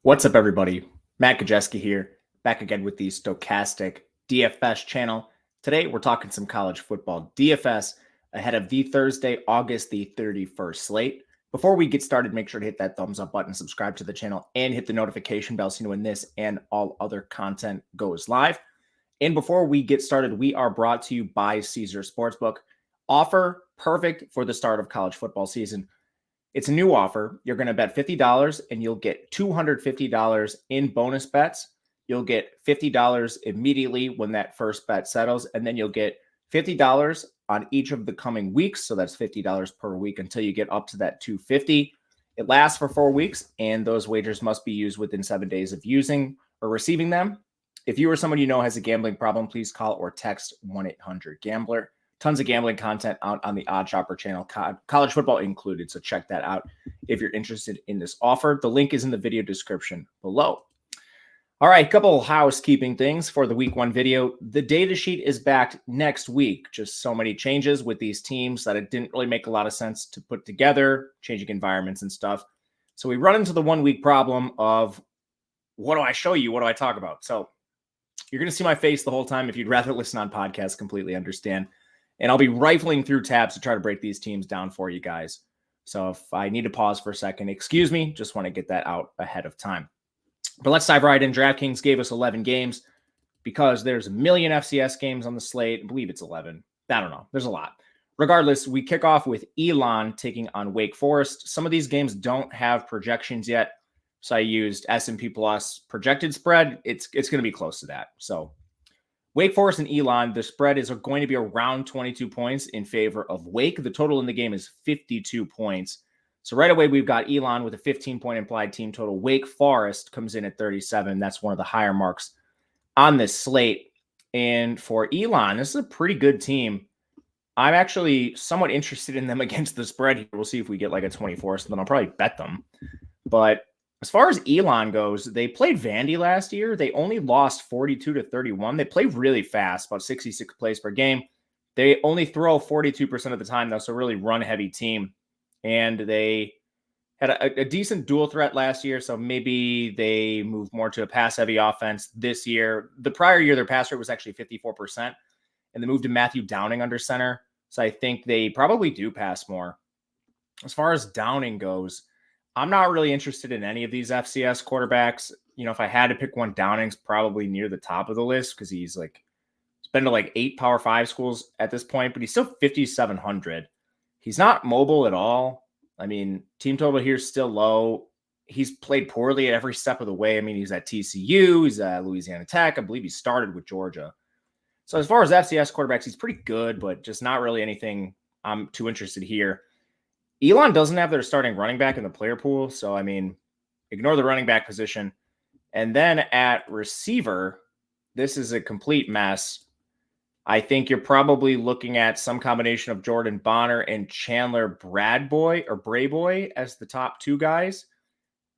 What's up, everybody? Matt Gajewski here, back again with the Stochastic DFS channel. Today, we're talking some college football DFS ahead of the Thursday, August the 31st slate. Before we get started, make sure to hit that thumbs up button, subscribe to the channel, and hit the notification bell so you know when this and all other content goes live. And before we get started, we are brought to you by Caesar Sportsbook. Offer perfect for the start of college football season. It's a new offer. You're going to bet $50 and you'll get $250 in bonus bets. You'll get $50 immediately when that first bet settles, and then you'll get $50 on each of the coming weeks. So that's $50 per week until you get up to that $250. It lasts for 4 weeks, and those wagers must be used within 7 days of using or receiving them. If you or someone you know has a gambling problem, please call or text 1-800-GAMBLER. Tons of gambling content out on the Odd Shopper channel, college football included. So check that out if you're interested in this offer. The link is in the video description below. All right, couple housekeeping things for the week 1 video. The data sheet is back next week. Just so many changes with these teams that it didn't really make a lot of sense to put together, changing environments and stuff. So we run into the 1 week problem of what do I show you? What do I talk about? So you're going to see my face the whole time. If you'd rather listen on podcasts, completely understand. And I'll be rifling through tabs to try to break these teams down for you guys. So if I need to pause for a second, excuse me, just want to get that out ahead of time. But let's dive right in. DraftKings gave us 11 games because there's a million FCS games on the slate. I believe it's 11. I don't know. There's a lot. Regardless, we kick off with Elon taking on Wake Forest. Some of these games don't have projections yet. So I used S&P Plus projected spread. It's going to be close to that. So Wake Forest and Elon, the spread is going to be around 22 points in favor of Wake. The total in the game is 52 points. So right away, we've got Elon with a 15-point implied team total. Wake Forest comes in at 37. That's one of the higher marks on this slate. And for Elon, this is a pretty good team. I'm actually somewhat interested in them against the spread here. We'll see if we get like a 24, so then I'll probably bet them. But as far as Elon goes, they played Vandy last year. They only lost 42-31. They play really fast, about 66 plays per game. They only throw 42% of the time, though, so really run-heavy team. And they had a decent dual threat last year, so maybe they moved more to a pass-heavy offense this year. The prior year, their pass rate was actually 54%, and they moved to Matthew Downing under center. So I think they probably do pass more. As far as Downing goes, I'm not really interested in any of these FCS quarterbacks. You know, if I had to pick one, Downing's probably near the top of the list because he's been to like 8 Power 5 schools at this point, but he's still 5,700. He's not mobile at all. I mean, team total here is still low. He's played poorly at every step of the way. I mean, he's at TCU, he's at Louisiana Tech. I believe he started with Georgia. So as far as FCS quarterbacks, he's pretty good, but just not really anything I'm too interested here. Elon doesn't have their starting running back in the player pool. So, I mean, ignore the running back position. And then at receiver, this is a complete mess. I think you're probably looking at some combination of Jordan Bonner and Chandler Brayboy as the top 2 guys.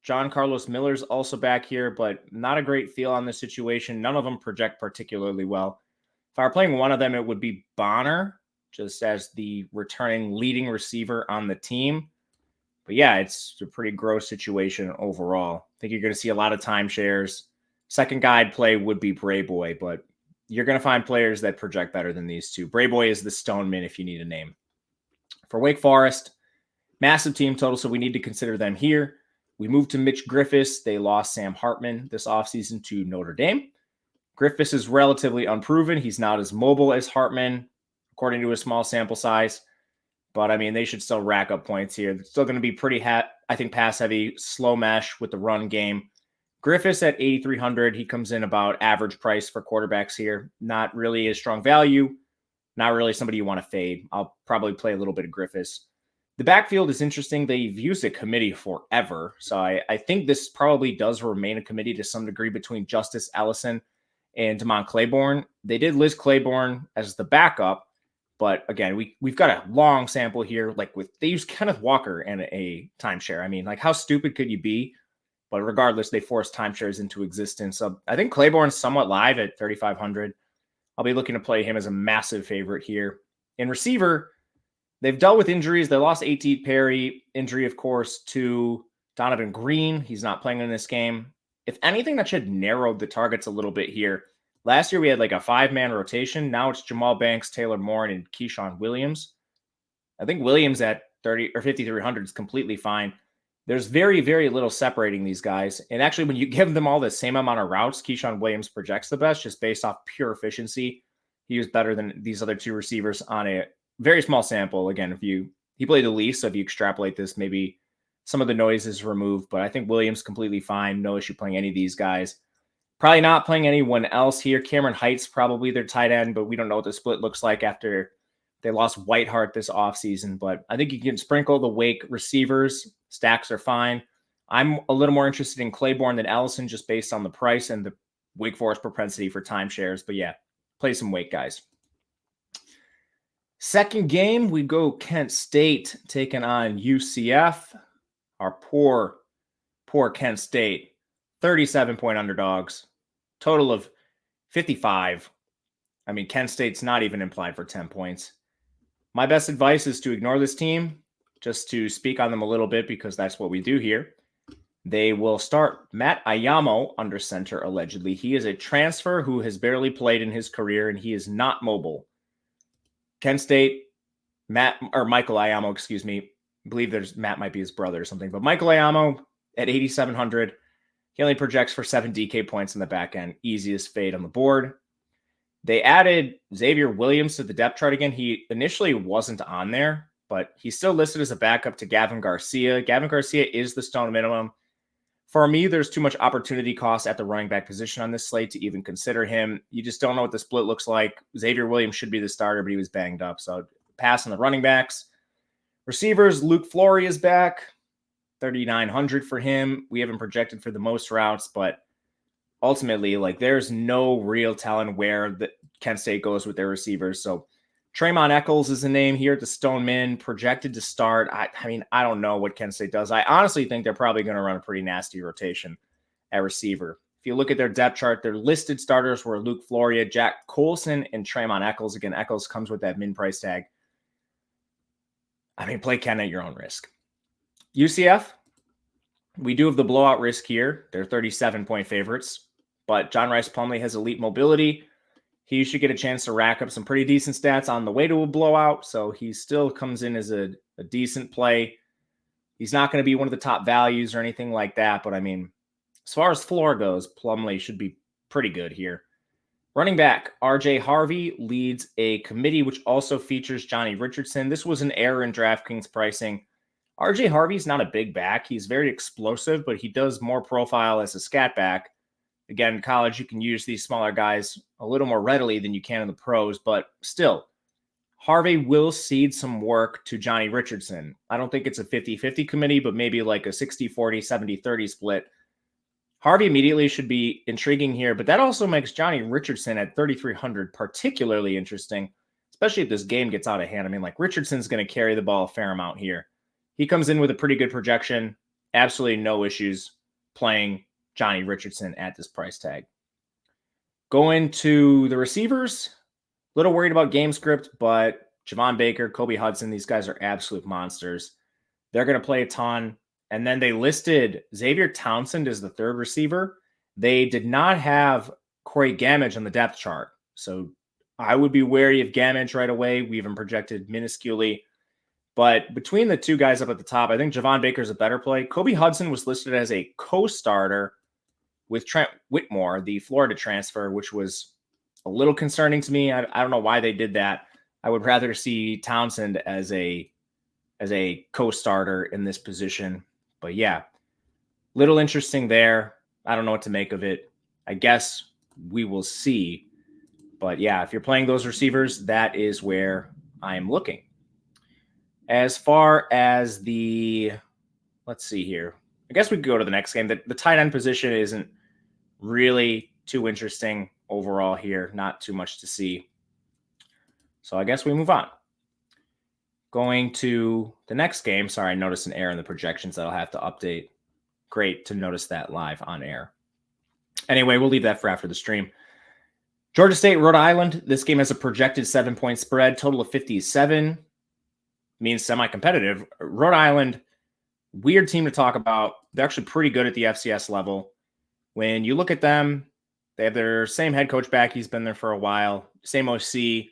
John Carlos Miller's also back here, but not a great feel on this situation. None of them project particularly well. If I were playing one of them, it would be Bonner, just as the returning leading receiver on the team. But yeah, it's a pretty gross situation overall. I think you're going to see a lot of timeshares. Second guy I'd play would be Brayboy, but you're going to find players that project better than these two. Brayboy is the Stoneman if you need a name. For Wake Forest, massive team total, so we need to consider them here. We moved to Mitch Griffiths. They lost Sam Hartman this offseason to Notre Dame. Griffiths is relatively unproven. He's not as mobile as Hartman, according to a small sample size. But, I mean, they should still rack up points here. It's still going to be pretty, I think, pass-heavy, slow mesh with the run game. Griffiths at 8,300. He comes in about average price for quarterbacks here. Not really a strong value. Not really somebody you want to fade. I'll probably play a little bit of Griffiths. The backfield is interesting. They've used a committee forever. So I think this probably does remain a committee to some degree between Justice Ellison and Damon Claiborne. They did list Claiborne as the backup. But again, we've got a long sample here. They use Kenneth Walker and a timeshare. I mean, like, how stupid could you be? But regardless, they forced timeshares into existence. So I think Claiborne's somewhat live at 3,500. I'll be looking to play him as a massive favorite here. In receiver, they've dealt with injuries. They lost A.T. Perry, injury, of course, to Donovan Green. He's not playing in this game. if anything, that should narrow the targets a little bit here. Last year, we had like a 5-man rotation. Now it's Jamal Banks, Taylor Moore, and Keyshawn Williams. I think Williams at 30 or 5,300 is completely fine. There's very, very little separating these guys. And actually, when you give them all the same amount of routes, Keyshawn Williams projects the best just based off pure efficiency. He was better than these other two receivers on a very small sample. Again, he played the least, so if you extrapolate this, maybe some of the noise is removed. But I think Williams completely fine. No issue playing any of these guys. Probably not playing anyone else here. Cameron Heights, probably their tight end, but we don't know what the split looks like after they lost Whiteheart this offseason. But I think you can sprinkle the Wake receivers. Stacks are fine. I'm a little more interested in Claiborne than Ellison just based on the price and the Wake Forest propensity for timeshares. But yeah, play some Wake, guys. Second game, we go Kent State taking on UCF. Our poor Kent State. 37-point underdogs. Total of 55. I mean, Kent State's not even implied for 10 points. My best advice is to ignore this team, just to speak on them a little bit because that's what we do here. They will start Matt Ayamo under center, allegedly. He is a transfer who has barely played in his career, and he is not mobile. Kent State, Michael Ayamo, excuse me. I believe Matt might be his brother or something, but Michael Ayamo at 8,700. He only projects for 7 DK points in the back end. Easiest fade on the board. They added Xavier Williams to the depth chart again. He initially wasn't on there, but he's still listed as a backup to Gavin Garcia. Gavin Garcia is the stone minimum. For me, there's too much opportunity cost at the running back position on this slate to even consider him. You just don't know what the split looks like. Xavier Williams should be the starter, but he was banged up. So pass on the running backs. Receivers, Luke Flory is back. 3,900 for him. We haven't projected for the most routes, but ultimately, like, there's no real telling where the Kent State goes with their receivers. So Tremont Eccles is the name here at the Stone Min, projected to start. I mean, I don't know what Kent State does. I honestly think they're probably going to run a pretty nasty rotation at receiver. If you look at their depth chart, their listed starters were Luke Floria, Jack Colson, and Tremont Eccles. Again, Eccles comes with that min price tag. I mean, play Ken at your own risk. UCF, we do have the blowout risk here. They're 37-point favorites, but John Rice Plumlee has elite mobility. He should get a chance to rack up some pretty decent stats on the way to a blowout, so he still comes in as a decent play. He's not going to be one of the top values or anything like that, but I mean, as far as floor goes, Plumlee should be pretty good here. Running back, RJ Harvey leads a committee which also features Johnny Richardson. This was an error in DraftKings pricing. RJ Harvey's not a big back. He's very explosive, but he does more profile as a scat back. Again, in college, you can use these smaller guys a little more readily than you can in the pros, but still, Harvey will cede some work to Johnny Richardson. I don't think it's a 50-50 committee, but maybe like a 60-40, 70-30 split. Harvey immediately should be intriguing here, but that also makes Johnny Richardson at 3,300 particularly interesting, especially if this game gets out of hand. I mean, like, Richardson's going to carry the ball a fair amount here. He comes in with a pretty good projection. Absolutely no issues playing Johnny Richardson at this price tag. Going to the receivers, a little worried about game script, but Javon Baker, Kobe Hudson, these guys are absolute monsters. They're going to play a ton. And then they listed Xavier Townsend as the third receiver. They did not have Corey Gamage on the depth chart. So I would be wary of Gamage right away. We even projected minusculely. But between the two guys up at the top, I think Javon Baker is a better play. Kobe Hudson was listed as a co-starter with Trent Whitmore, the Florida transfer, which was a little concerning to me. I don't know why they did that. I would rather see Townsend as a co-starter in this position. But yeah, little interesting there. I don't know what to make of it. I guess we will see. But yeah, if you're playing those receivers, that is where I'm looking. As far as let's see here. I guess we could go to the next game. The tight end position isn't really too interesting overall here. Not too much to see. So I guess we move on. Going to the next game. Sorry, I noticed an error in the projections that I'll have to update. Great to notice that live on air. Anyway, we'll leave that for after the stream. Georgia State, Rhode Island. This game has a projected 7-point spread. Total of 57. Means semi-competitive. Rhode Island, weird team to talk about. They're actually pretty good at the FCS level. When you look at them, they have their same head coach back. He's been there for a while. Same OC.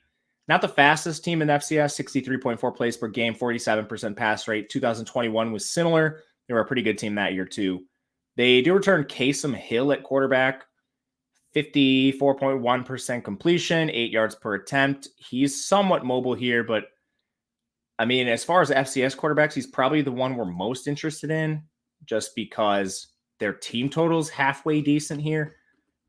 Not the fastest team in FCS, 63.4 plays per game, 47% pass rate. 2021 was similar. They were a pretty good team that year too. They do return Kasem Hill at quarterback, 54.1% completion, 8 yards per attempt. He's somewhat mobile here, but I mean, as far as FCS quarterbacks, he's probably the one we're most interested in just because their team total is halfway decent here.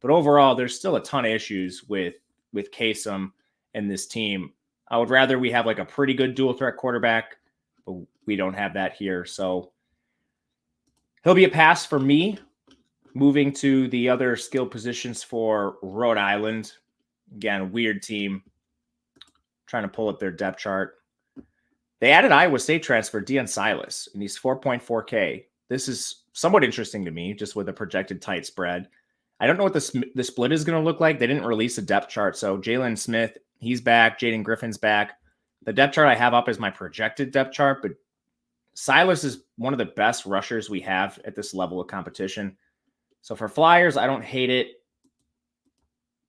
But overall, there's still a ton of issues with Kasem and this team. I would rather we have like a pretty good dual threat quarterback, but we don't have that here. So he'll be a pass for me. Moving to the other skill positions for Rhode Island. Again, weird team. Trying to pull up their depth chart. They added Iowa State transfer Deion Silas, and he's 4.4K. This is somewhat interesting to me, just with a projected tight spread. I don't know what the split is going to look like. They didn't release a depth chart. So Jalen Smith, he's back. Jaden Griffin's back. The depth chart I have up is my projected depth chart, but Silas is one of the best rushers we have at this level of competition. So for Flyers, I don't hate it.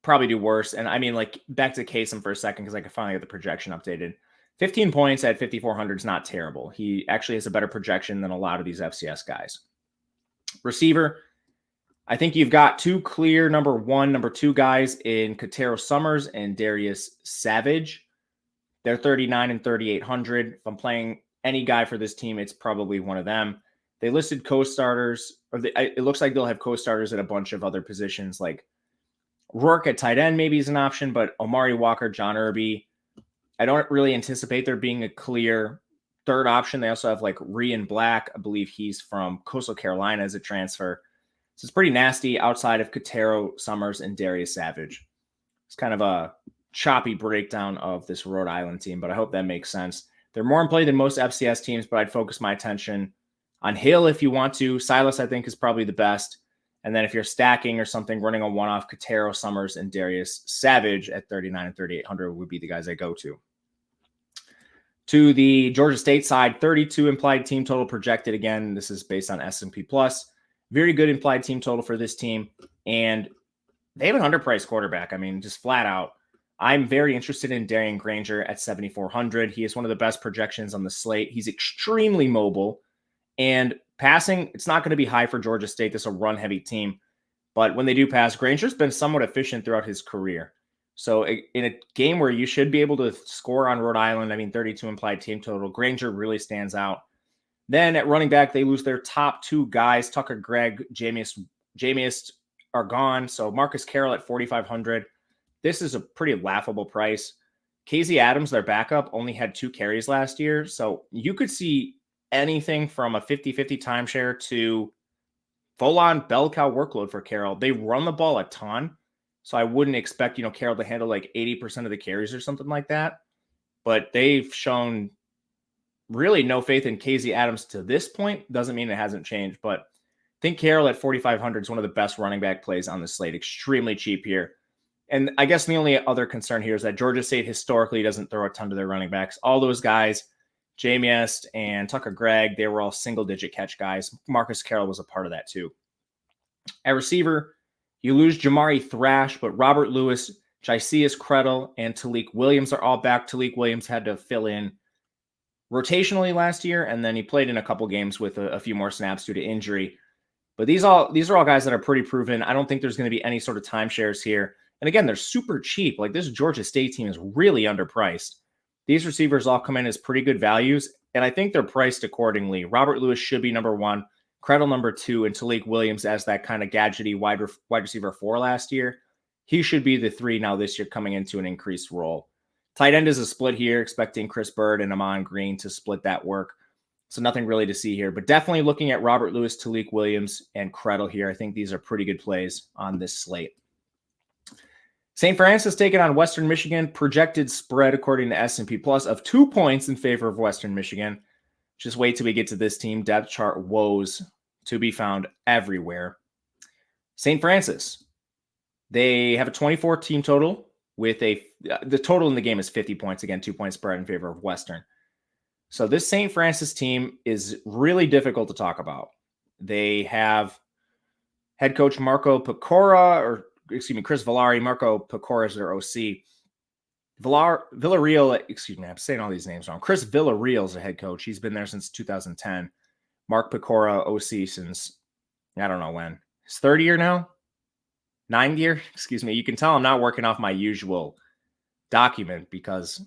Probably do worse. And I mean, like, back to Kasem for a second, because I can finally get the projection updated. 15 points at 5,400 is not terrible. He actually has a better projection than a lot of these FCS guys. Receiver, I think you've got two clear number one, number two guys in Katero Summers and Darius Savage. They're 39 and 3,800. If I'm playing any guy for this team, it's probably one of them. They listed co-starters, it looks like they'll have co-starters at a bunch of other positions, like Rourke at tight end maybe is an option, but Omari Walker, John Irby, I don't really anticipate there being a clear third option. They also have like Rian Black. I believe he's from Coastal Carolina as a transfer. So it's pretty nasty outside of Katero Summers and Darius Savage. It's kind of a choppy breakdown of this Rhode Island team, but I hope that makes sense. They're more in play than most FCS teams, but I'd focus my attention on Hill if you want to. Silas, I think, is probably the best. And then if you're stacking or something, running a one-off, Katero Summers and Darius Savage at 39 and 3,800 would be the guys I go to. To the Georgia State side, 32 implied team total projected. Again, this is based on S&P+. Very good implied team total for this team. And they have an underpriced quarterback. I mean, just flat out. I'm very interested in Darian Granger at 7,400. He is one of the best projections on the slate. He's extremely mobile. And passing, it's not going to be high for Georgia State. This is a run-heavy team. But when they do pass, Granger's been somewhat efficient throughout his career. So in a game where you should be able to score on Rhode Island, I mean, 32 implied team total, Granger really stands out. Then at running back, they lose their top two guys. Tucker Gregg, Jamiest are gone. So Marcus Carroll at 4,500. This is a pretty laughable price. Casey Adams, their backup, only had 2 carries last year. So you could see anything from a 50-50 timeshare to full-on bell cow workload for Carroll. They run the ball a ton. So I wouldn't expect, Carroll to handle like 80% of the carries or something like that. But they've shown really no faith in Casey Adams to this point. Doesn't mean it hasn't changed, but I think Carroll at 4,500 is one of the best running back plays on the slate. Extremely cheap here. And I guess the only other concern here is that Georgia State historically doesn't throw a ton to their running backs. All those guys, Jamiest and Tucker Gregg, they were all single-digit catch guys. Marcus Carroll was a part of that too. At receiver, you lose Jamari Thrash, but Robert Lewis, Jisias Credle, and Talik Williams are all back. Talik Williams had to fill in rotationally last year, and then he played in a couple games with a few more snaps due to injury. But these are all guys that are pretty proven. I don't think there's going to be any sort of timeshares here. And again, they're super cheap. Like, this Georgia State team is really underpriced. These receivers all come in as pretty good values, and I think they're priced accordingly. Robert Lewis should be number 1, Credle number 2, and Talik Williams as that kind of gadgety wide receiver 4 last year. He should be the 3 now this year, coming into an increased role. Tight end is a split here, expecting Chris Bird and Amon Green to split that work. So nothing really to see here, but definitely looking at Robert Lewis, Talik Williams, and Credle here. I think these are pretty good plays on this slate. St. Francis taking on Western Michigan. Projected spread, according to S&P Plus, of 2 points in favor of Western Michigan. Just wait till we get to this team. Depth chart woes to be found everywhere. St. Francis, they have a 24 team total with the total in the game is 50 points. Again, 2 point spread in favor of Western. So this St. Francis team is really difficult to talk about. They have Head coach Marco Pecora, or excuse me, Chris Villari. Marco Pecora is their OC. Villarreal, excuse me, I'm saying all these names wrong. Chris Villarreal is the head coach. He's been there since 2010. Mark Pecora, OC, since I don't know when. His third year now? 9th year? Excuse me. You can tell I'm not working off my usual document because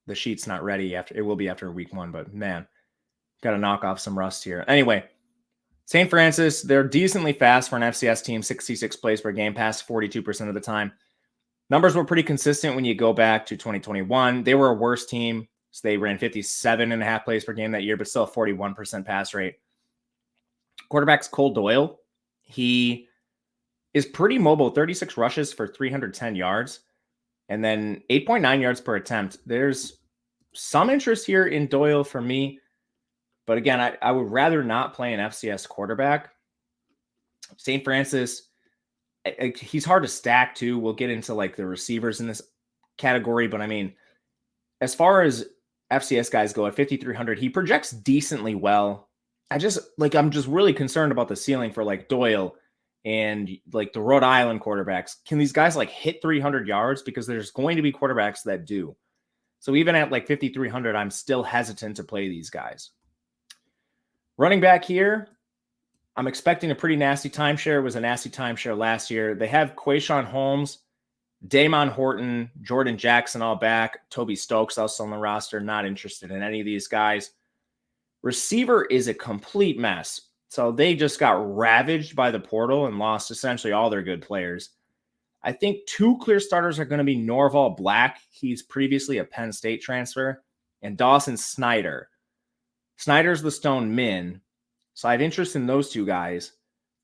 the sheet's not ready. It will be after week 1, but man, got to knock off some rust here. Anyway, St. Francis, they're decently fast for an FCS team, 66 plays per game, pass 42% of the time. Numbers were pretty consistent when you go back to 2021. They were a worse team, so they ran 57.5 plays per game that year, but still a 41% pass rate. Quarterback's Cole Doyle. He is pretty mobile, 36 rushes for 310 yards, and then 8.9 yards per attempt. There's some interest here in Doyle for me, but again, I would rather not play an FCS quarterback. St. Francis, he's hard to stack too. We'll get into like the receivers in this category, but I mean, as far as FCS guys go at 5,300, he projects decently well. I'm just really concerned about the ceiling for like Doyle and like the Rhode Island quarterbacks. Can these guys like hit 300 yards? Because there's going to be quarterbacks that do. So even at like 5,300, I'm still hesitant to play these guys. Running back here, I'm expecting a pretty nasty timeshare. It was a nasty timeshare last year. They have Quayshawn Holmes, Damon Horton, Jordan Jackson all back. Toby Stokes also on the roster. Not interested in any of these guys. Receiver is a complete mess. So they just got ravaged by the portal and lost essentially all their good players. I think 2 clear starters are going to be Norval Black. He's previously a Penn State transfer. And Dawson Snyder. Snyder's the Stone Min. So I have interest in those 2 guys.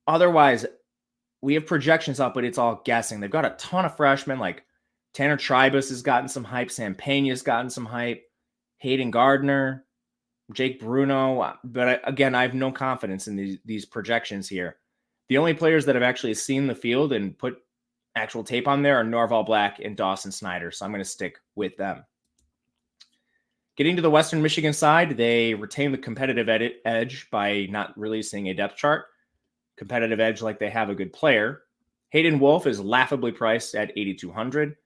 Otherwise, we have projections up, but it's all guessing. They've got a ton of freshmen, like Tanner Tribus has gotten some hype. Sam Pena's gotten some hype. Hayden Gardner, Jake Bruno. But again, I have no confidence in these projections here. The only players that have actually seen the field and put actual tape on there are Norval Black and Dawson Snyder. So I'm going to stick with them. Getting to the Western Michigan side, they retain the competitive edge by not releasing a depth chart. Competitive edge like they have a good player. Hayden Wolf is laughably priced at 8,200.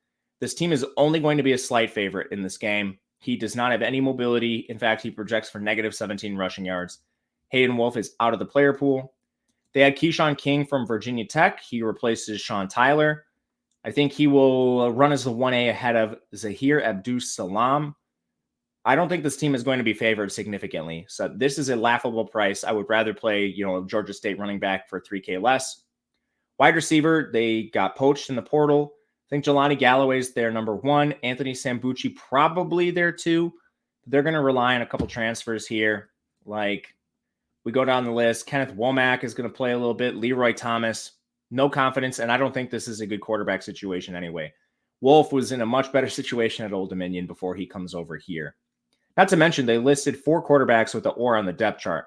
This team is only going to be a slight favorite in this game. He does not have any mobility. In fact, he projects for negative 17 rushing yards. Hayden Wolf is out of the player pool. They had Keyshawn King from Virginia Tech. He replaces Sean Tyler. I think he will run as the 1A ahead of Zahir Abdus-Salam. I don't think this team is going to be favored significantly. So this is a laughable price. I would rather play, Georgia State running back for $3K less. Wide receiver, they got poached in the portal. I think Jelani Galloway's their number 1. Anthony Sambucci probably their 2. They're going to rely on a couple transfers here. Like we go down the list. Kenneth Womack is going to play a little bit. Leroy Thomas, no confidence. And I don't think this is a good quarterback situation anyway. Wolf was in a much better situation at Old Dominion before he comes over here. Not to mention, they listed 4 quarterbacks with the or on the depth chart.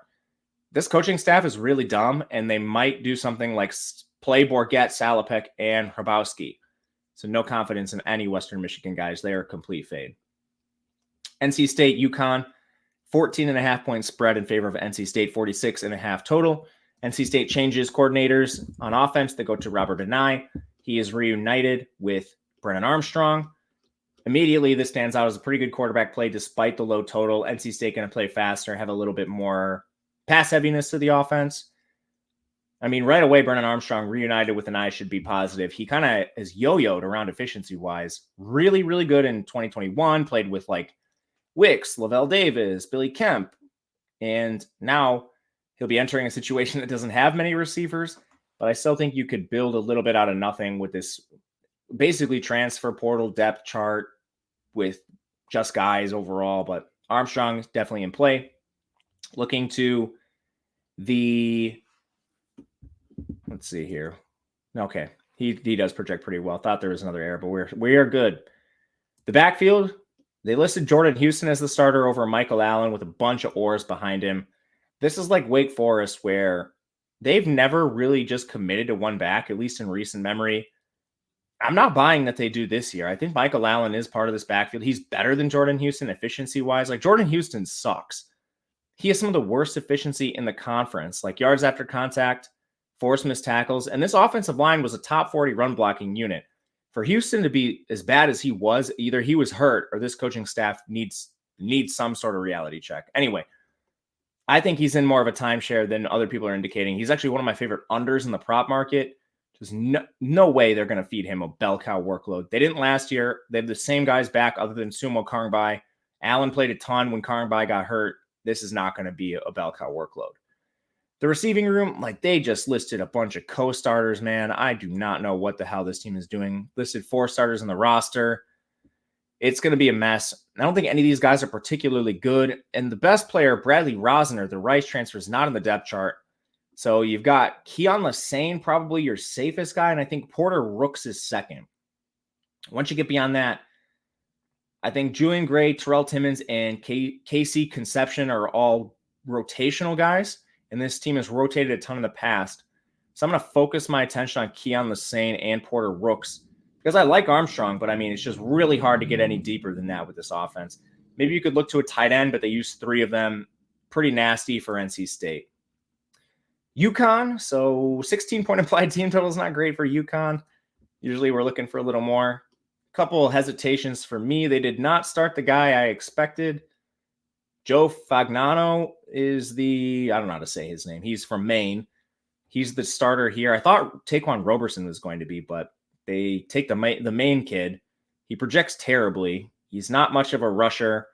This coaching staff is really dumb, and they might do something like play Bourget, Salopek, and Hrabowski. So no confidence in any Western Michigan guys. They are a complete fade. NC State, UConn, 14.5 point spread in favor of NC State, 46.5 total. NC State changes coordinators on offense. They go to Robert Benai. He is reunited with Brennan Armstrong. Immediately, this stands out as a pretty good quarterback play despite the low total. NC State going to play faster, have a little bit more pass heaviness to the offense. I mean, right away, Brennan Armstrong reunited with an eye should be positive. He kind of is yo-yoed around efficiency-wise. Really, really good in 2021. Played with like Wicks, Lavelle Davis, Billy Kemp. And now he'll be entering a situation that doesn't have many receivers. But I still think you could build a little bit out of nothing with this basically transfer portal depth chart with just guys overall, but Armstrong is definitely in play. Looking to let's see here. Okay. He does project pretty well. Thought there was another error, but we are good. The backfield, they listed Jordan Houston as the starter over Michael Allen with a bunch of oars behind him. This is like Wake Forest where they've never really just committed to one back, at least in recent memory. I'm not buying that they do this year. I think Michael Allen is part of this backfield. He's better than Jordan Houston efficiency-wise. Like, Jordan Houston sucks. He has some of the worst efficiency in the conference. Like, yards after contact, forced missed tackles, and this offensive line was a top 40 run blocking unit. For Houston to be as bad as he was, either he was hurt or this coaching staff needs some sort of reality check. Anyway, I think he's in more of a timeshare than other people are indicating. He's actually one of my favorite unders in the prop market. There's no way they're going to feed him a bell cow workload. They didn't last year. They have the same guys back other than Sumo Karngbai. Allen played a ton when Karngbai got hurt. This is not going to be a bell cow workload. The receiving room, like they just listed a bunch of co-starters, man. I do not know what the hell this team is doing. Listed 4 starters in the roster. It's going to be a mess. I don't think any of these guys are particularly good. And the best player, Bradley Rosner, the Rice transfer, is not on the depth chart. So you've got Keon Lassane, probably your safest guy, and I think Porter Rooks is second. Once you get beyond that, I think Julian Gray, Terrell Timmons, and Casey Conception are all rotational guys, and this team has rotated a ton in the past. So I'm going to focus my attention on Keon Lassane and Porter Rooks because I like Armstrong, but I mean, it's just really hard to get any deeper than that with this offense. Maybe you could look to a tight end, but they use 3 of them. Pretty nasty for NC State. UConn, so 16-point implied team total is not great for UConn. Usually we're looking for a little more. Couple hesitations for me. They did not start the guy I expected. Joe Fagnano is I don't know how to say his name. He's from Maine. He's the starter here. I thought Taquan Roberson was going to be, but they take the Maine kid. He projects terribly. He's not much of a rusher.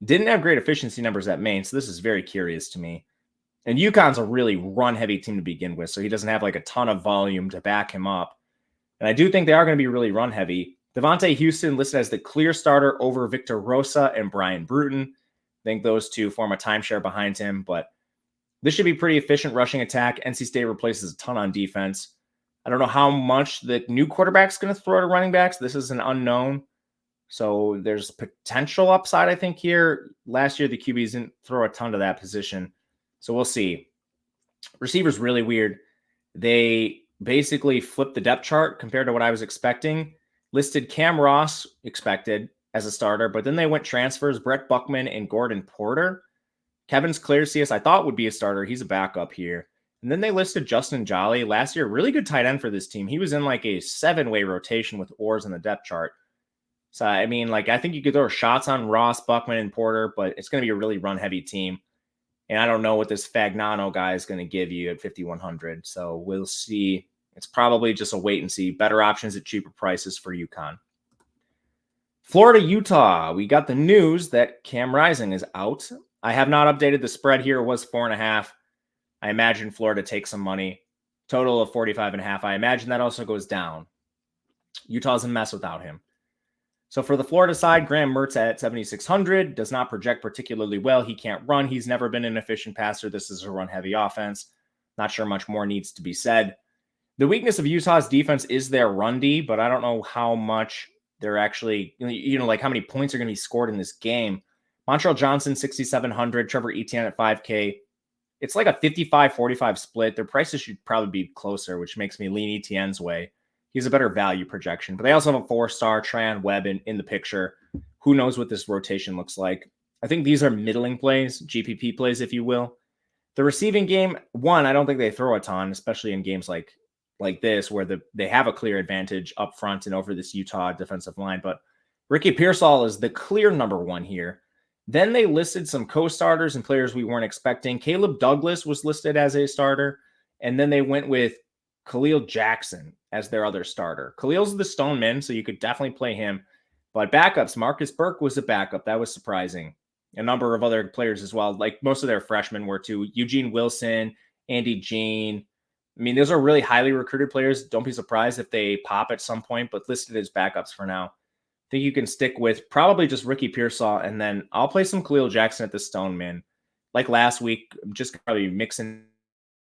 Didn't have great efficiency numbers at Maine, so this is very curious to me. And UConn's a really run-heavy team to begin with, so he doesn't have like a ton of volume to back him up. And I do think they are going to be really run-heavy. Devontae Houston listed as the clear starter over Victor Rosa and Brian Bruton. I think those two form a timeshare behind him, but this should be pretty efficient rushing attack. NC State replaces a ton on defense. I don't know how much the new quarterback's going to throw to running backs. This is an unknown. So there's potential upside, I think, here. Last year, the QBs didn't throw a ton to that position. So we'll see. Receivers really weird. They basically flipped the depth chart compared to what I was expecting. Listed Cam Ross expected as a starter, but then they went transfers, Brett Buckman and Gordon Porter. Kevin's Clearseus I thought would be a starter. He's a backup here. And then they listed Justin Jolly. Last year, really good tight end for this team. He was in like a 7-way rotation with Orrs in the depth chart. So, I mean, like, I think you could throw shots on Ross, Buckman, and Porter, but it's going to be a really run-heavy team. And I don't know what this Fagnano guy is going to give you at 5,100. So we'll see. It's probably just a wait and see. Better options at cheaper prices for UConn. Florida, Utah. We got the news that Cam Rising is out. I have not updated the spread here. It was 4.5. I imagine Florida takes some money. Total of 45.5. I imagine that also goes down. Utah's a mess without him. So for the Florida side, Graham Mertz at 7,600 does not project particularly well. He can't run. He's never been an efficient passer. This is a run-heavy offense. Not sure much more needs to be said. The weakness of Utah's defense is their run D, but I don't know how much they're actually, like how many points are going to be scored in this game. Montreal Johnson, 6,700. Trevor Etienne at 5K. It's like a 55-45 split. Their prices should probably be closer, which makes me lean Etienne's way. He's a better value projection, but they also have a 4-star Tryon Webb in the picture. Who knows what this rotation looks like? I think these are middling plays, GPP plays, if you will. The receiving game, I don't think they throw a ton, especially in games like this, where they have a clear advantage up front and over this Utah defensive line. But Ricky Pearsall is the clear number 1 here. Then they listed some co-starters and players we weren't expecting. Caleb Douglas was listed as a starter, and then they went with Khalil Jackson as their other starter. Khalil's the Stoneman, so you could definitely play him. But backups, Marcus Burke was a backup. That was surprising. A number of other players as well, like most of their freshmen were too. Eugene Wilson, Andy Jean. I mean, those are really highly recruited players. Don't be surprised if they pop at some point, but listed as backups for now. I think you can stick with probably just Ricky Pearsall, and then I'll play some Khalil Jackson at the Stoneman. Like last week, just probably mixing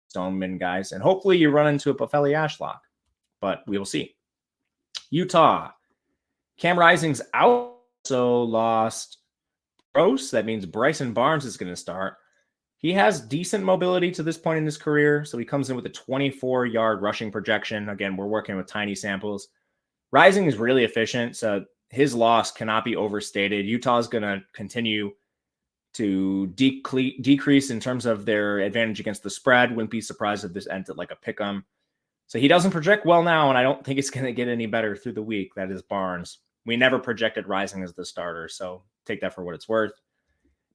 Stoneman guys, and hopefully you run into a Buffelli Ashlock, but we will see. Utah. Cam Rising's out, so lost Gross. That means Bryson Barnes is going to start. He has decent mobility to this point in his career, so he comes in with a 24-yard rushing projection. Again, we're working with tiny samples. Rising is really efficient, so his loss cannot be overstated. Utah is going to continue to decrease in terms of their advantage against the spread. Wouldn't be surprised if this ends at like a pick 'em. So he doesn't project well now, and I don't think it's going to get any better through the week. That is Barnes. We never projected Rising as the starter, so take that for what it's worth.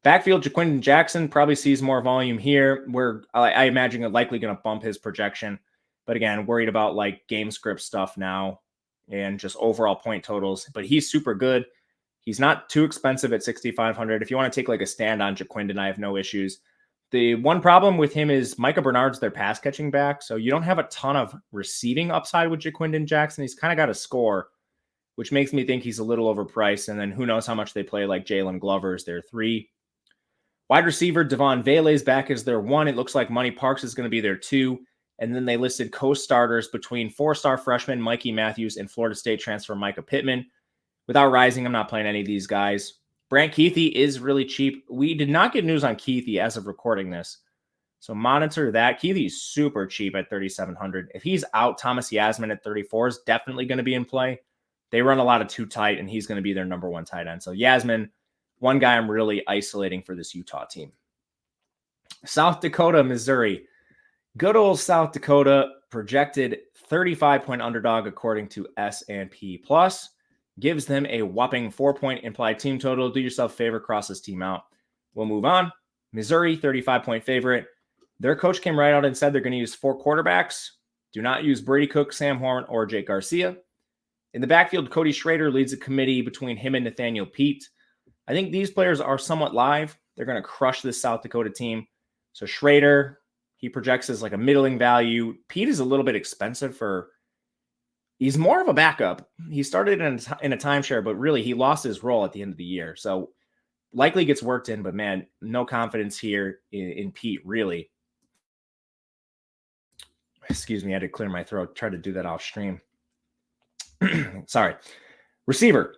Backfield, Jaquindon Jackson probably sees more volume here, where I imagine it likely going to bump his projection. But again, worried about like game script stuff now and just overall point totals. But he's super good. He's not too expensive at 6,500. If you want to take like a stand on Jaquindon, I have no issues. The one problem with him is Micah Bernard's their pass catching back. So you don't have a ton of receiving upside with Jaquindon Jackson. He's kind of got a score, which makes me think he's a little overpriced. And then who knows how much they play like Jalen Glover's their 3. Wide receiver, Devon Vele's back as their 1. It looks like Money Parks is going to be their 2. And then they listed co-starters between 4-star freshman Mikey Matthews and Florida State transfer Micah Pittman. Without Rising, I'm not playing any of these guys. Brant Kuithe is really cheap. We did not get news on Kuithe as of recording this, so monitor that. Kuithe is super cheap at 3,700. If he's out, Thomas Yasmin at 34 is definitely going to be in play. They run a lot of too tight, and he's going to be their number 1 tight end. So Yasmin, one guy I'm really isolating for this Utah team. South Dakota, Missouri. Good old South Dakota, projected 35-point underdog according to S&P Plus. Gives them a whopping 4-point implied team total. Do yourself a favor, cross this team out. We'll move on. Missouri, 35-point favorite. Their coach came right out and said they're going to use 4 quarterbacks. Do not use Brady Cook, Sam Horn, or Jake Garcia. In the backfield, Cody Schrader leads a committee between him and Nathaniel Pete. I think these players are somewhat live. They're going to crush this South Dakota team. So Schrader, he projects as like a middling value. Pete is a little bit expensive for... He's more of a backup. He started in a timeshare, but really he lost his role at the end of the year. So likely gets worked in, but man, no confidence here in Pete, really. Excuse me, I had to clear my throat. Try to do that off stream. Sorry. Receiver.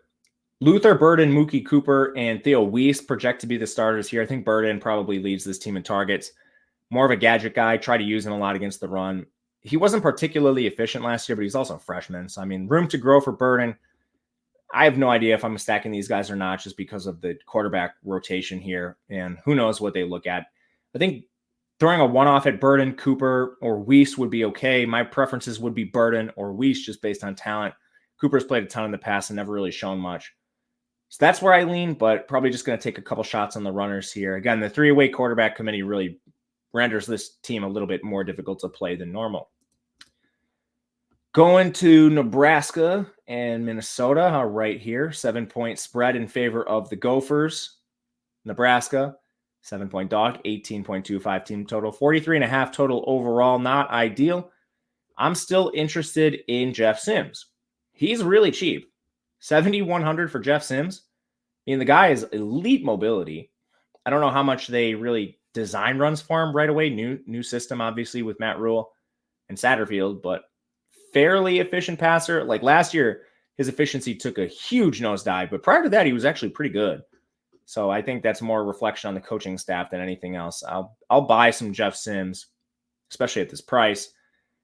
Luther Burden, Mookie Cooper, and Theo Weiss project to be the starters here. I think Burden probably leads this team in targets. More of a gadget guy. Try to use him a lot against the run. He wasn't particularly efficient last year, but he's also a freshman. So, I mean, room to grow for Burden. I have no idea if I'm stacking these guys or not just because of the quarterback rotation here. And who knows what they look at. I think throwing a one-off at Burden, Cooper, or Weiss would be okay. My preferences would be Burden or Weiss just based on talent. Cooper's played a ton in the past and never really shown much. So that's where I lean, but probably just going to take a couple shots on the runners here. Again, the 3-way quarterback committee really renders this team a little bit more difficult to play than normal. Going to Nebraska and Minnesota right here. 7-point spread in favor of the Gophers. Nebraska, 7-point dog, 18.25 team total, 43.5 total overall. Not ideal. I'm still interested in Jeff Sims. He's really cheap. 7,100 for Jeff Sims. I mean, the guy is elite mobility. I don't know how much they really design runs for him right away. New system, obviously, with Matt Rule and Satterfield, but fairly efficient passer. Like last year, his efficiency took a huge nosedive, but prior to that, he was actually pretty good. So I think that's more a reflection on the coaching staff than anything else. I'll buy some Jeff Sims, especially at this price.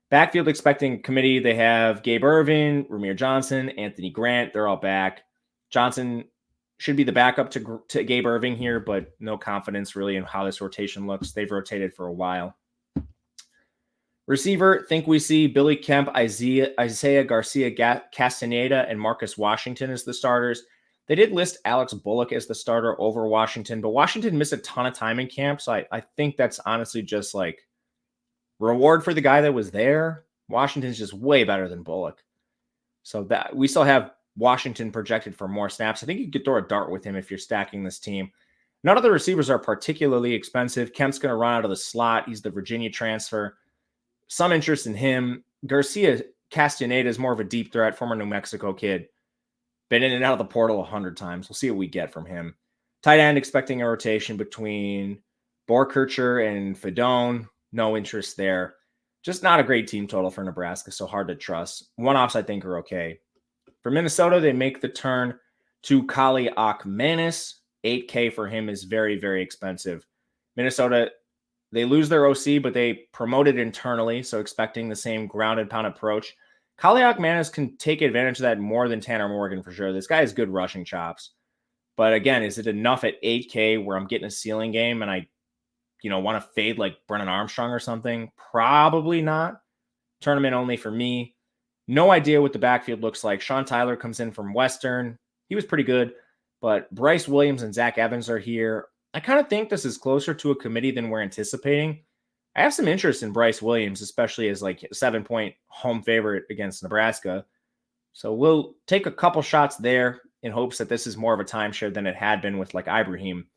Backfield expecting committee, they have Gabe Irvin, Ramir Johnson, Anthony Grant. They're all back. Johnson should be the backup to Gabe Irving here, but no confidence really in how this rotation looks. They've rotated for a while. Receiver, think we see Billy Kemp, Isaiah Garcia Castaneda, and Marcus Washington as the starters. They did list Alex Bullock as the starter over Washington, but Washington missed a ton of time in camp, so I think that's honestly just like reward for the guy that was there. Washington's just way better than Bullock. So that we still have Washington projected for more snaps. I think you could throw a dart with him if you're stacking this team. None of the receivers are particularly expensive. Kemp's going to run out of the slot. He's the Virginia transfer. Some interest in him. Garcia Castaneda is more of a deep threat, former New Mexico kid. Been in and out of the portal 100 times. We'll see what we get from him. Tight end, expecting a rotation between Borkircher and Fedone. No interest there. Just not a great team total for Nebraska, so hard to trust. One-offs, I think, are okay. For Minnesota, they make the turn to Kali Akmanis. $8K for him is very, very expensive. Minnesota, they lose their OC, but they promoted internally, so expecting the same ground and pound approach. Kali Akmanis can take advantage of that more than Tanner Morgan for sure. This guy has good rushing chops. But again, is it enough at 8K where I'm getting a ceiling game and I, want to fade like Brennan Armstrong or something? Probably not. Tournament only for me. No idea what the backfield looks like. Sean Tyler comes in from Western. He was pretty good, but Bryce Williams and Zach Evans are here. I kind of think this is closer to a committee than we're anticipating. I have some interest in Bryce Williams, especially as like a 7-point home favorite against Nebraska. So we'll take a couple shots there in hopes that this is more of a timeshare than it had been with like Ibrahim.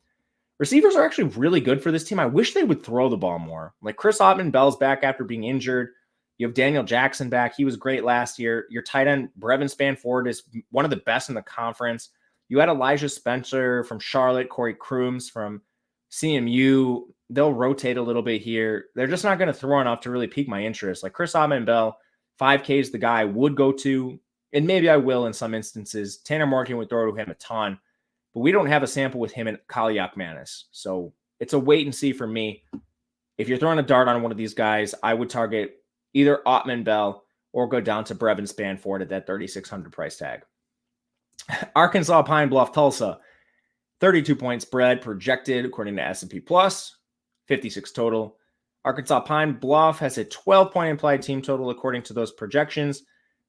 Receivers are actually really good for this team. I wish they would throw the ball more. Like Chris Ottman-Bell's back after being injured. You have Daniel Jackson back. He was great last year. Your tight end, Brevin Spanford, is one of the best in the conference. You had Elijah Spencer from Charlotte, Corey Crooms from CMU. They'll rotate a little bit here. They're just not going to throw enough to really pique my interest. Like Chris Ottman-Bell, 5K is the guy I would go to, and maybe I will in some instances. Tanner Morgan would throw to him a ton, but we don't have a sample with him and Kaliak Manis. So it's a wait and see for me. If you're throwing a dart on one of these guys, I would target either Ottman-Bell or go down to Brevin Spanford at that 3,600 price tag. Arkansas Pine Bluff Tulsa, 32 point spread projected according to S&P Plus, 56 total. Arkansas Pine Bluff has a 12-point implied team total according to those projections.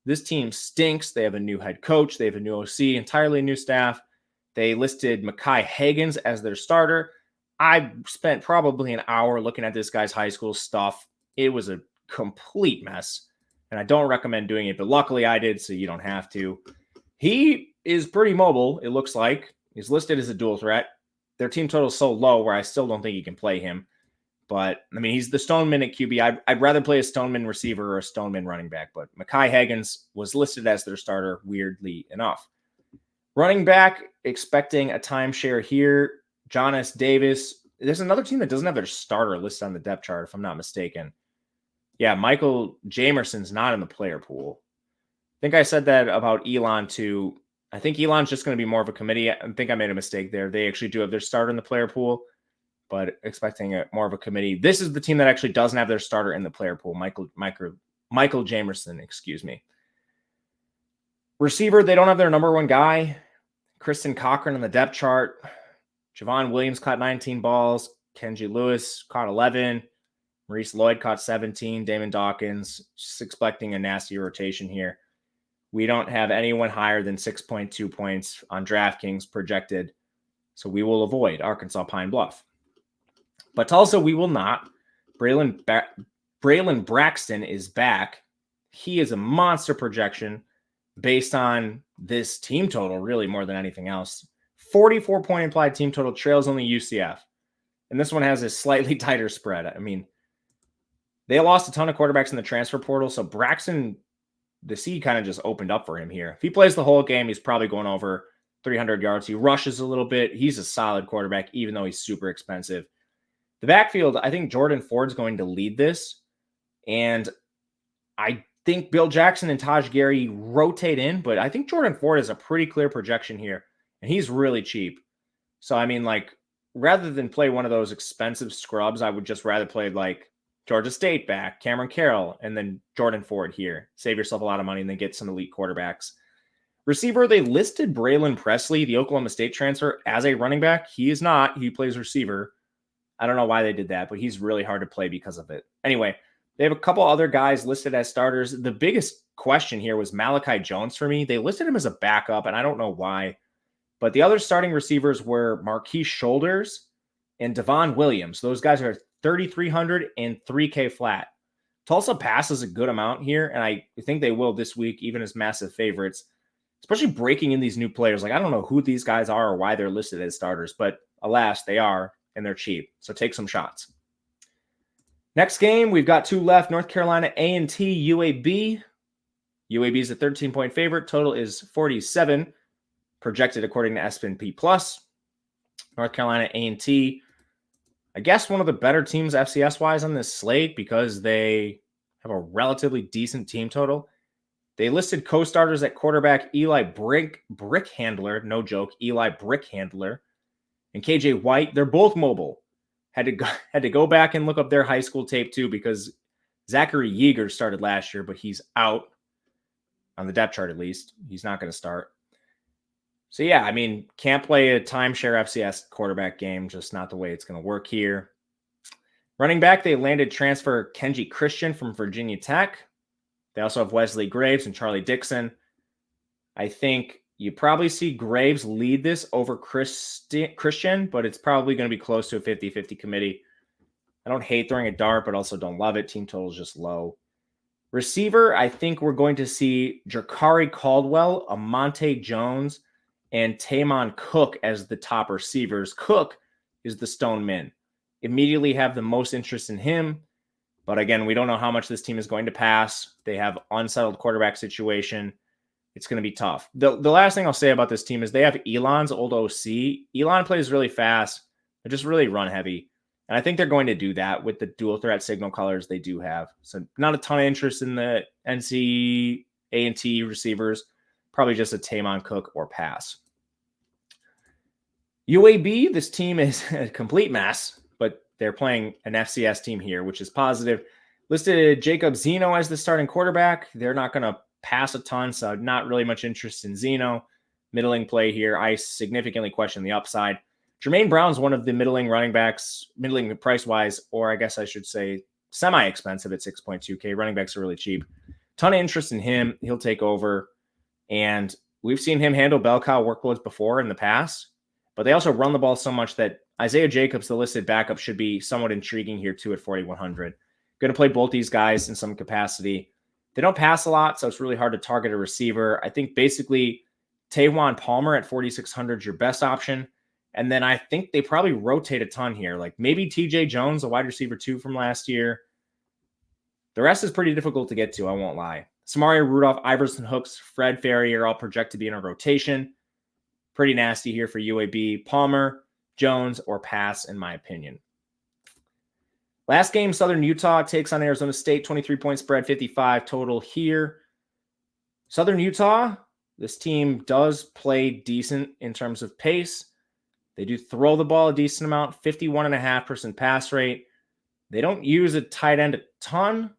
This team stinks. They have a new head coach. They have a new OC, entirely new staff. They listed Mekhi Higgins as their starter. I spent probably an hour looking at this guy's high school stuff. It was a complete mess, and I don't recommend doing it, but luckily I did, so you don't have to. He is pretty mobile, it looks like. He's listed as a dual threat. Their team total is so low where I still don't think you can play him. But, I mean, he's the Stoneman at QB. I'd rather play a Stoneman receiver or a Stoneman running back, but Mekhi Higgins was listed as their starter, weirdly enough. Running back, expecting a timeshare here. Jonas Davis. There's another team that doesn't have their starter listed on the depth chart, if I'm not mistaken. Yeah, Michael Jamerson's not in the player pool. I think I said that about Elon too. I think Elon's just going to be more of a committee. I think I made a mistake there. They actually do have their starter in the player pool, but expecting more of a committee. This is the team that actually doesn't have their starter in the player pool. Michael Jamerson, excuse me. Receiver, they don't have their number one guy. Kristen Cochran on the depth chart. Javon Williams caught 19 balls. Kenji Lewis caught 11. Maurice Lloyd caught 17. Damon Dawkins, just expecting a nasty rotation here. We don't have anyone higher than 6.2 points on DraftKings projected, so we will avoid Arkansas Pine Bluff. But Tulsa, we will not. Braylon Braxton is back. He is a monster projection based on this team total, really more than anything else. 44-point implied team total, trails only UCF. And this one has a slightly tighter spread. I mean, they lost a ton of quarterbacks in the transfer portal, so Braxton, the seed kind of just opened up for him here. If he plays the whole game, he's probably going over 300 yards. He rushes a little bit. He's a solid quarterback, even though he's super expensive. The backfield, I think Jordan Ford's going to lead this. And I think Bill Jackson and Taj Gary rotate in, but I think Jordan Ford is a pretty clear projection here. And he's really cheap. So, I mean, like, rather than play one of those expensive scrubs, I would just rather play like Georgia State back, Cameron Carroll, and then Jordan Ford here. Save yourself a lot of money and then get some elite quarterbacks. Receiver, they listed Braylon Presley, the Oklahoma State transfer, as a running back. He is not. He plays receiver. I don't know why they did that, but he's really hard to play because of it. Anyway, they have a couple other guys listed as starters. The biggest question here was Malachi Jones for me. They listed him as a backup, and I don't know why. But the other starting receivers were Marquise Shoulders and Devon Williams. Those guys are 3,300 and 3K flat. Tulsa passes a good amount here, and I think they will this week, even as massive favorites, especially breaking in these new players. Like, I don't know who these guys are or why they're listed as starters, but alas, they are, and they're cheap. So take some shots. Next game, we've got two left. North Carolina A&T UAB. UAB is a 13-point favorite. Total is 47, projected according to S&P Plus. North Carolina A&T, I guess one of the better teams FCS-wise on this slate because they have a relatively decent team total. They listed co-starters at quarterback Eli Brickhandler, no joke, Eli Brickhandler, and KJ White. They're both mobile. Had to go back and look up their high school tape too because Zachary Yeager started last year, but he's out on the depth chart at least. He's not going to start. So yeah, I mean, can't play a timeshare FCS quarterback game, just not the way it's going to work here. Running back, they landed transfer Kenji Christian from Virginia Tech. They also have Wesley Graves and Charlie Dixon. I think you probably see Graves lead this over Christian, but it's probably going to be close to a 50-50 committee. I don't hate throwing a dart, but also don't love it. Team total is just low. Receiver, I think we're going to see Jakari Caldwell, Amonte Jones, and Taymon Cook as the top receivers. Cook is the stone min. Immediately have the most interest in him. But again, we don't know how much this team is going to pass. They have unsettled quarterback situation. It's going to be tough. The last thing I'll say about this team is they have Elon's old OC. Elon plays really fast. They're just really run heavy. And I think they're going to do that with the dual threat signal colors they do have. So not a ton of interest in the NC A&T receivers. Probably just a Taymon Cook or pass. UAB, this team is a complete mess, but they're playing an FCS team here, which is positive. Listed Jacob Zeno as the starting quarterback. They're not going to pass a ton, so not really much interest in Zeno. Middling play here. I significantly question the upside. Jermaine Brown's one of the middling running backs, middling price-wise, or I guess I should say semi-expensive at 6.2K. Running backs are really cheap. Ton of interest in him. He'll take over. And we've seen him handle bell cow workloads before in the past, but they also run the ball so much that Isaiah Jacobs, the listed backup, should be somewhat intriguing here too at 4,100. Going to play both these guys in some capacity. They don't pass a lot, so it's really hard to target a receiver. I think basically Tajuan Palmer at 4,600 is your best option. And then I think they probably rotate a ton here. Like maybe TJ Jones, a wide receiver 2 from last year. The rest is pretty difficult to get to, I won't lie. Samaria Rudolph, Iverson Hooks, Fred Ferry are all projected to be in a rotation. Pretty nasty here for UAB. Palmer, Jones, or pass, in my opinion. Last game, Southern Utah takes on Arizona State. 23-point spread, 55 total here. Southern Utah, this team does play decent in terms of pace. They do throw the ball a decent amount, 51.5% pass rate. They don't use a tight end a ton,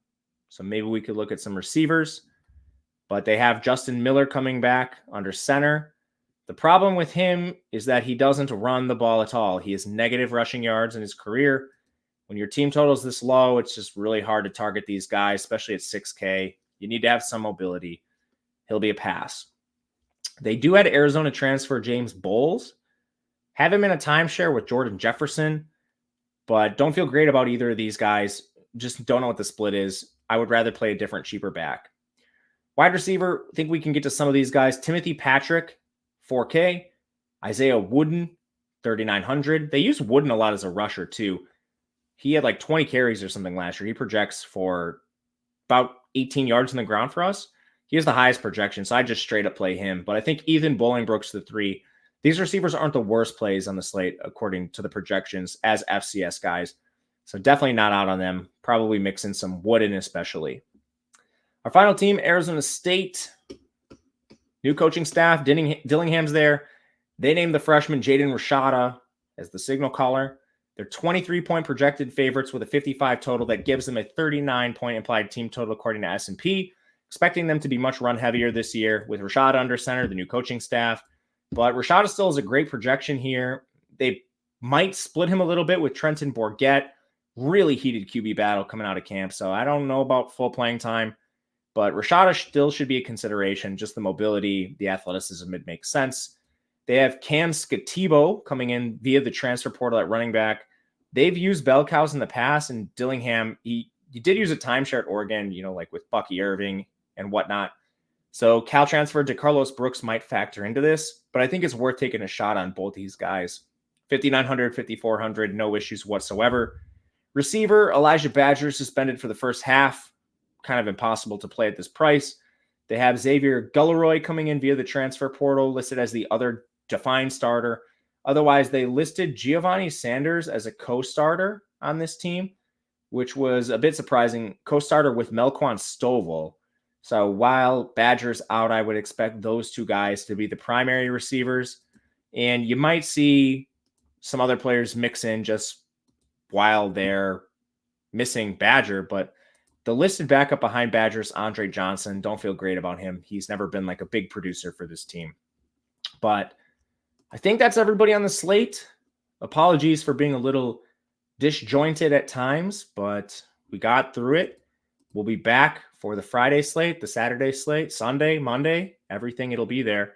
so maybe we could look at some receivers. But they have Justin Miller coming back under center. The problem with him is that he doesn't run the ball at all. He has negative rushing yards in his career. When your team total is this low, it's just really hard to target these guys, especially at 6K. You need to have some mobility. He'll be a pass. They do add Arizona transfer James Bowles. Have him in a timeshare with Jordan Jefferson, but don't feel great about either of these guys. Just don't know what the split is. I would rather play a different, cheaper back. Wide receiver, I think we can get to some of these guys. Timothy Patrick, 4K. Isaiah Wooden, 3,900. They use Wooden a lot as a rusher, too. He had like 20 carries or something last year. He projects for about 18 yards on the ground for us. He has the highest projection, so I just straight up play him. But I think Ethan Bolingbrook's the 3. These receivers aren't the worst plays on the slate, according to the projections, as FCS guys. So definitely not out on them. Probably mix in some Wooden especially. Our final team, Arizona State. New coaching staff, Dillingham's there. They named the freshman Jaden Rashada as the signal caller. They're 23-point projected favorites with a 55 total. That gives them a 39-point implied team total according to S&P. Expecting them to be much run heavier this year with Rashada under center, the new coaching staff. But Rashada still has a great projection here. They might split him a little bit with Trenton Bourguet. Really heated QB battle coming out of camp. So I don't know about full playing time. But Rashada still should be a consideration. Just the mobility, the athleticism, it makes sense. They have Cam Skatibo coming in via the transfer portal at running back. They've used bell cows in the past, and Dillingham, he did use a timeshare at Oregon, like with Bucky Irving and whatnot. So Cal transfer to Carlos Brooks might factor into this, but I think it's worth taking a shot on both these guys. 5,900, 5,400, no issues whatsoever. Receiver, Elijah Badger suspended for the first half. Kind of impossible to play at this price. They have Xavier Gulleroy coming in via the transfer portal, listed as the other defined starter. Otherwise, they listed Giovanni Sanders as a co-starter on this team, which was a bit surprising. Co-starter with Melquan Stovall. So while Badger's out, I would expect those two guys to be the primary receivers. And you might see some other players mix in just while they're missing Badger. But the listed backup behind Badger's Andre Johnson. Don't feel great about him. He's never been like a big producer for this team. But I think that's everybody on the slate. Apologies for being a little disjointed at times, but we got through it. We'll be back for the Friday slate, the Saturday slate, Sunday, Monday, everything. It'll be there.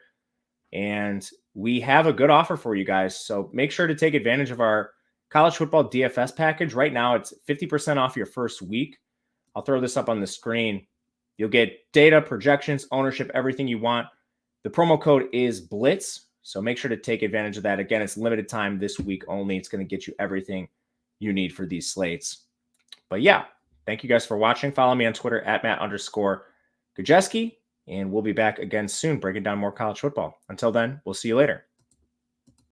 And we have a good offer for you guys. So make sure to take advantage of our college football DFS package. Right now, it's 50% off your first week. I'll throw this up on the screen. You'll get data, projections, ownership, everything you want. The promo code is BLITZ. So make sure to take advantage of that. Again, it's limited time this week only. It's going to get you everything you need for these slates. But yeah, thank you guys for watching. Follow me on Twitter at Matt_Gajewski, and we'll be back again soon breaking down more college football. Until then, we'll see you later.